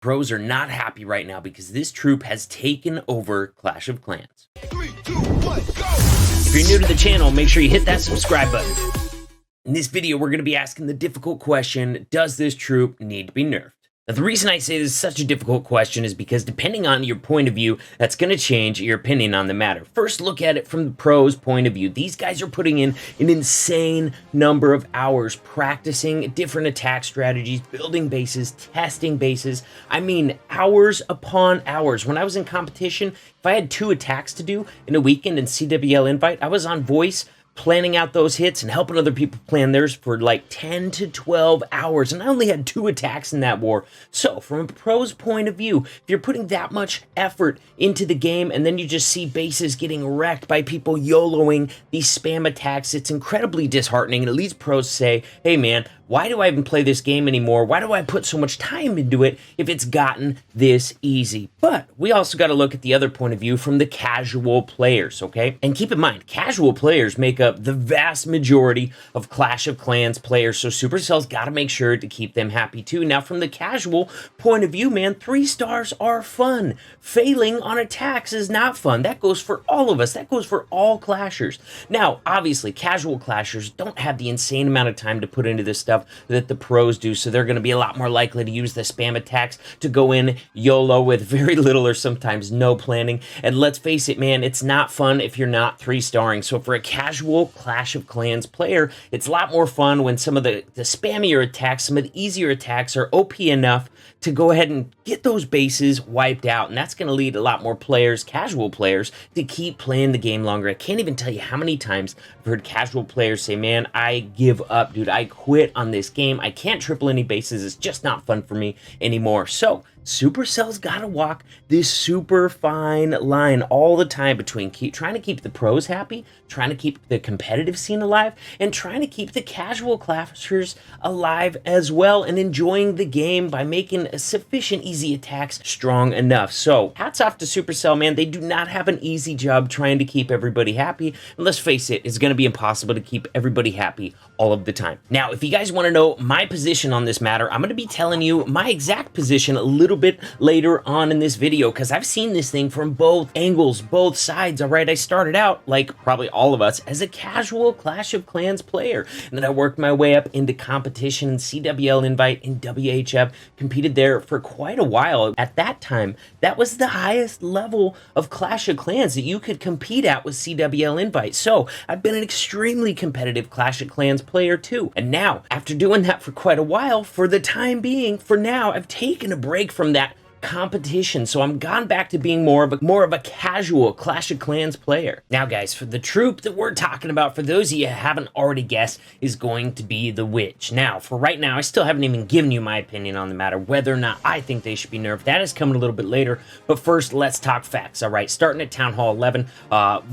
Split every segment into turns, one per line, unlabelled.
Pros are not happy right now because this troop has taken over Clash of Clans.
3, 2, 1, go!
If you're new to the channel, make sure you hit that subscribe button. In this video, we're going to be asking the difficult question, does this troop need to be nerfed? Now, the reason I say this is such a difficult question is because depending on your point of view, that's going to change your opinion on the matter. First, look at it from the pros' point of view. These guys are putting in an insane number of hours practicing different attack strategies, building bases, testing bases. I mean, hours upon hours. When I was in competition, if I had 2 attacks to do in a weekend in CWL Invite, I was on voice planning out those hits and helping other people plan theirs for like 10 to 12 hours. And I only had 2 attacks in that war. So from a pro's point of view, if you're putting that much effort into the game and then you just see bases getting wrecked by people YOLOing these spam attacks, it's incredibly disheartening. And it leads pros to say, hey man, why do I even play this game anymore? Why do I put so much time into it if it's gotten this easy? But we also got to look at the other point of view from the casual players, okay? And keep in mind, casual players make up the vast majority of Clash of Clans players, so Supercell's got to make sure to keep them happy too. Now, from the casual point of view, man, 3 stars are fun. Failing on attacks is not fun. That goes for all of us. That goes for all Clashers. Now, obviously, casual Clashers don't have the insane amount of time to put into this stuff that the pros do, so they're going to be a lot more likely to use the spam attacks to go in YOLO with very little or sometimes no planning. And let's face it, man, it's not fun if you're not 3-starring. So for a casual Clash of Clans player, it's a lot more fun when some of the spammier attacks, some of the easier attacks are OP enough to go ahead and get those bases wiped out. And that's going to lead a lot more players, casual players, to keep playing the game longer. I can't even tell you how many times I've heard casual players say, man, I give up, dude. I quit on this game. I can't triple any bases. It's just not fun for me anymore. So Supercell's got to walk this super fine line all the time between trying to keep the pros happy, trying to keep the competitive scene alive, and trying to keep the casual Clashers alive as well, and enjoying the game by making sufficient easy attacks strong enough. So hats off to Supercell, man. They do not have an easy job trying to keep everybody happy. And let's face it, it's going to be impossible to keep everybody happy all of the time. Now, if you guys want to know my position on this matter, I'm going to be telling you my exact position a little bit later on in this video, because I've seen this thing from both angles, both sides. All right, I started out, like probably all of us, as a casual Clash of Clans player, and then I worked my way up into competition in CWL Invite and WHF, competed there for quite a while. At that time, that was the highest level of Clash of Clans that you could compete at with CWL Invite. So I've been an extremely competitive Clash of Clans player too. And now, after doing that for quite a while, for the time being, for now, I've taken a break from that competition, so I'm gone back to being more of a casual Clash of Clans player. Now guys, for the troop that we're talking about, for those of you who haven't already guessed, is going to be the Witch. Now, for right now, I still haven't even given you my opinion on the matter, whether or not I think they should be nerfed. That is coming a little bit later, but first, let's talk facts. All right, starting at Town Hall 11,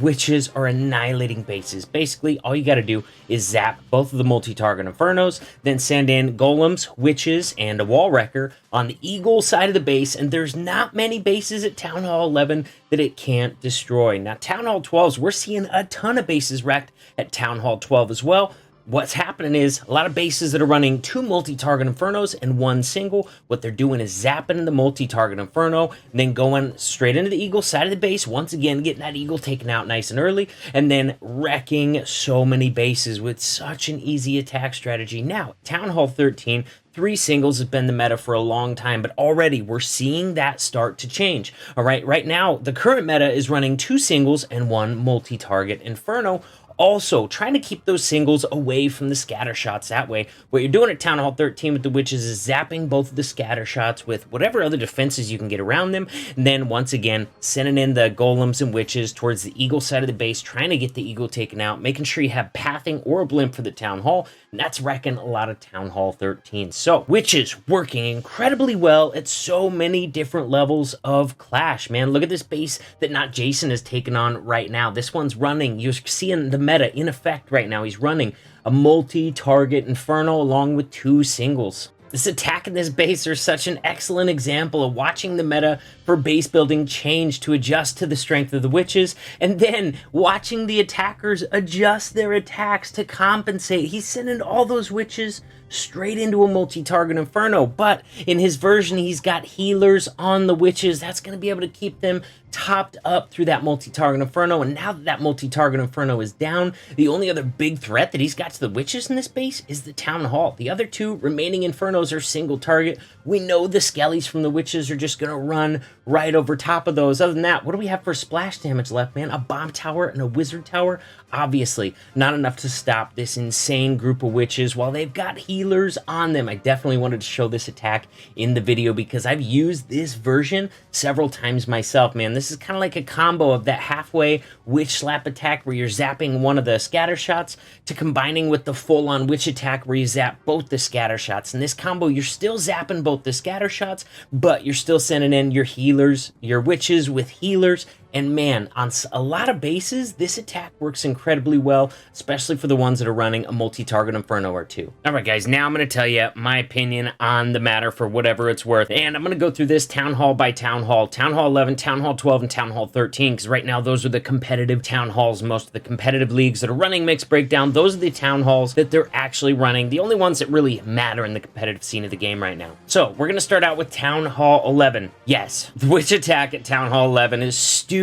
Witches are annihilating bases. Basically, all you got to do is zap both of the MultiTarget Infernos, then send in Golems, Witches, and a Wall Wrecker on the Eagle side of the base, and there's not many bases at Town Hall 11 that it can't destroy. Now, Town Hall 12s, we're seeing a ton of bases wrecked at Town Hall 12 as well. What's happening is a lot of bases that are running 2 MultiTarget Infernos and 1 single. What they're doing is zapping the MultiTarget Inferno, and then going straight into the Eagle side of the base, once again getting that Eagle taken out nice and early, and then wrecking so many bases with such an easy attack strategy. Now, Town Hall 13, 3 singles has been the meta for a long time, but already we're seeing that start to change. All right, right now, the current meta is running 2 singles and 1 MultiTarget Inferno. Also, trying to keep those singles away from the scatter shots. That way, what you're doing at Town Hall 13 with the Witches is zapping both of the scatter shots with whatever other defenses you can get around them. And then, once again, sending in the Golems and Witches towards the Eagle side of the base, trying to get the Eagle taken out, making sure you have pathing or a blimp for the Town Hall. And that's wrecking a lot of Town Hall 13. So, Witches working incredibly well at so many different levels of Clash, man. Look at this base that Not Jason is taking on right now. This one's running. You're seeing the meta in effect right now. He's running a MultiTarget Inferno along with 2 singles. This attack in this base are such an excellent example of watching the meta for base building change to adjust to the strength of the Witches, and then watching the attackers adjust their attacks to compensate. He's sending all those Witches straight into a multi-target Inferno. But in his version, he's got healers on the witches. That's going to be able to keep them topped up through that multi-target Inferno. And now that that multi-target Inferno is down, the only other big threat that he's got to the witches in this base is the Town Hall. The other two remaining Infernos are single target. We know the skellies from the witches are just going to run right over top of those. Other than that, what do we have for splash damage left, man? A bomb tower and a wizard tower? Obviously, not enough to stop this insane group of witches while they've got healers on them. I definitely wanted to show this attack in the video because I've used this version several times myself, man. This is kind of like a combo of that halfway witch slap attack where you're zapping one of the scatter shots to combining with the full-on witch attack where you zap both the scatter shots. In this combo, you're still zapping both the scatter shots, but you're still sending in your healers, your witches with healers. And man, on a lot of bases, this attack works incredibly well, especially for the ones that are running a multi-target Inferno or two. All right, guys, now I'm going to tell you my opinion on the matter for whatever it's worth. And I'm going to go through this Town Hall by Town Hall. Town Hall 11, Town Hall 12, and Town Hall 13, because right now those are the competitive Town Halls. Most of the competitive leagues that are running Mixed Breakdown, those are the Town Halls that they're actually running, the only ones that really matter in the competitive scene of the game right now. So we're going to start out with Town Hall 11. Yes, the witch attack at Town Hall 11 is stupid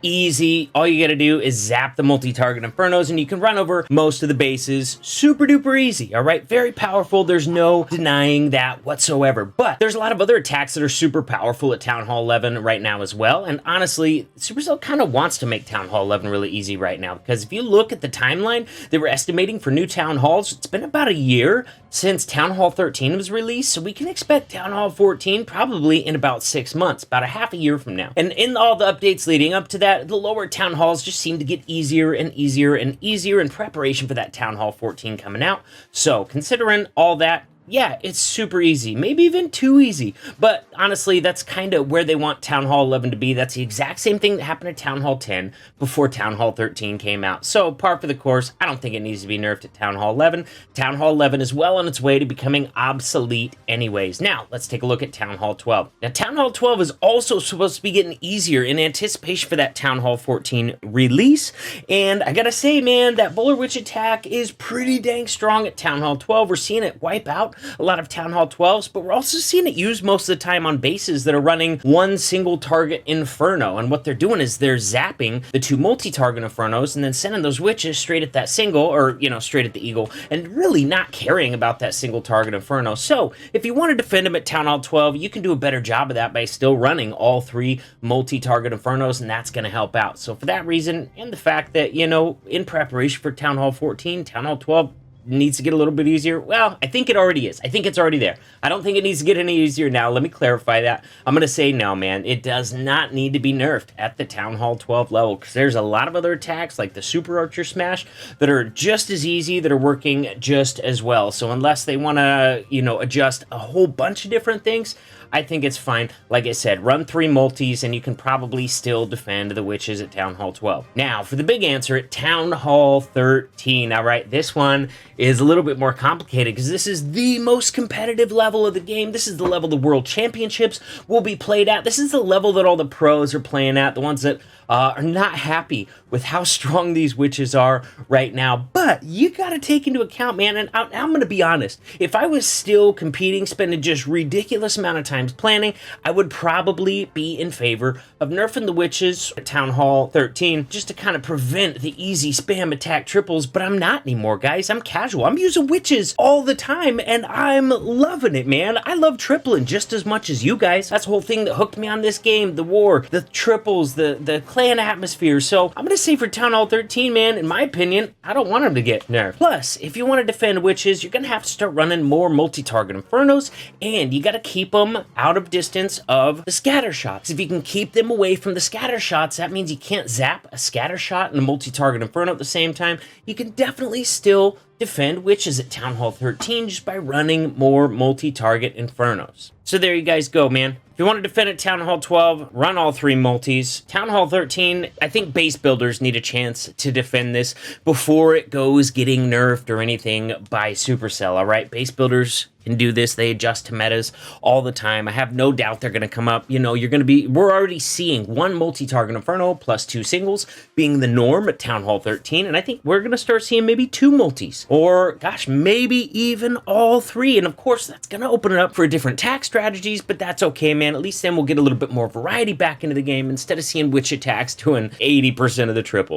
easy. All you gotta do is zap the multi-target Infernos and you can run over most of the bases. Super duper easy, all right? Very powerful. There's no denying that whatsoever. But there's a lot of other attacks that are super powerful at Town Hall 11 right now as well. And honestly, Supercell kind of wants to make Town Hall 11 really easy right now, because if you look at the timeline they were estimating for new Town Halls, it's been about a year since Town Hall 13 was released, so we can expect Town Hall 14 probably in about 6 months, about a half a year from now. And in all the updates leading up to that, the lower Town Halls just seem to get easier and easier and easier in preparation for that Town Hall 14 coming out. So considering all that, yeah, it's super easy, maybe even too easy, but honestly, that's kind of where they want Town Hall 11 to be. That's the exact same thing that happened at Town Hall 10 before Town Hall 13 came out. So par for the course, I don't think it needs to be nerfed at Town Hall 11. Town Hall 11 is well on its way to becoming obsolete anyways. Now, let's take a look at Town Hall 12. Now, Town Hall 12 is also supposed to be getting easier in anticipation for that Town Hall 14 release, and I gotta say, man, that Bowler Witch attack is pretty dang strong at Town Hall 12. We're seeing it wipe out a lot of Town Hall 12s, but we're also seeing it used most of the time on bases that are running one single target Inferno. And what they're doing is they're zapping the two multi-target Infernos and then sending those witches straight at that single, or, you know, straight at the eagle, and really not caring about that single target Inferno. So if you want to defend them at Town Hall 12, you can do a better job of that by still running all three multi-target Infernos, and that's going to help out. So for that reason, and the fact that, you know, in preparation for Town Hall 14, Town Hall 12 needs to get a little bit easier. Well, I think it already is. I think it's already there. I don't think it needs to get any easier now. Let me clarify that. I'm going to say no, man. It does not need to be nerfed at the Town Hall 12 level, because there's a lot of other attacks like the Super Archer Smash that are just as easy, that are working just as well. So unless they want to, you know, adjust a whole bunch of different things, I think it's fine. Like I said, run 3 multis and you can probably still defend the witches at Town Hall 12. Now, for the big answer at Town Hall 13. All right, this one is a little bit more complicated because this is the most competitive level of the game. This is the level the World Championships will be played at. This is the level that all the pros are playing at, the ones that are not happy with how strong these witches are right now. But you got to take into account, man, and I'm going to be honest, if I was still competing, spending just ridiculous amount of time planning, I would probably be in favor of nerfing the witches at Town Hall 13 just to kind of prevent the easy spam attack triples, but I'm not anymore, guys. I'm casual. I'm using witches all the time, and I'm loving it, man. I love tripling just as much as you guys. That's the whole thing that hooked me on this game, the war, the triples, the clan atmosphere. So I'm going to say for Town Hall 13, man, in my opinion, I don't want them to get nerfed. Plus, if you want to defend witches, you're going to have to start running more multi-target Infernos, and you got to keep them out of distance of the scatter shots. If you can keep them away from the scatter shots, that means you can't zap a scatter shot and a multi-target Inferno at the same time. You can definitely still defend witches at Town Hall 13 just by running more multi-target Infernos. So there you guys go, man. If you want to defend at Town Hall 12, run all 3 multis. Town Hall 13, I think base builders need a chance to defend this before it goes getting nerfed or anything by Supercell, all right? Base builders can do this. They adjust to metas all the time. I have no doubt they're going to come up. You know, we're already seeing one multi-target Inferno plus 2 singles being the norm at Town Hall 13. And I think we're going to start seeing maybe 2 multis, or gosh, maybe even all 3. And of course, that's going to open it up for different attack strategies, but that's okay, man. At least then we'll get a little bit more variety back into the game instead of seeing witch attacks doing 80% of the triples.